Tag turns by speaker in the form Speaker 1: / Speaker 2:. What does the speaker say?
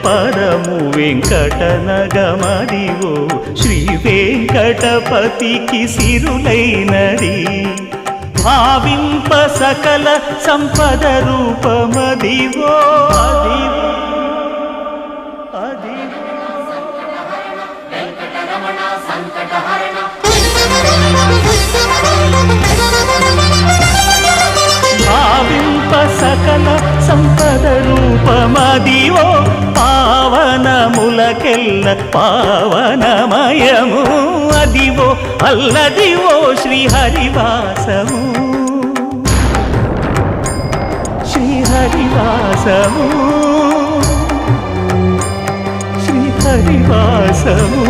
Speaker 1: పదము వెంకటనగమదివో శ్రీ వెంకటపతికి సిరులైనది భావింప సకల సంపద రూపమదివో భావింప సకల సంపద రూపమదివో పావనములకెల్ల పావనమయము అదివో అల్లదివో శ్రీహరివాసము శ్రీహరివాసము శ్రీహరివాసము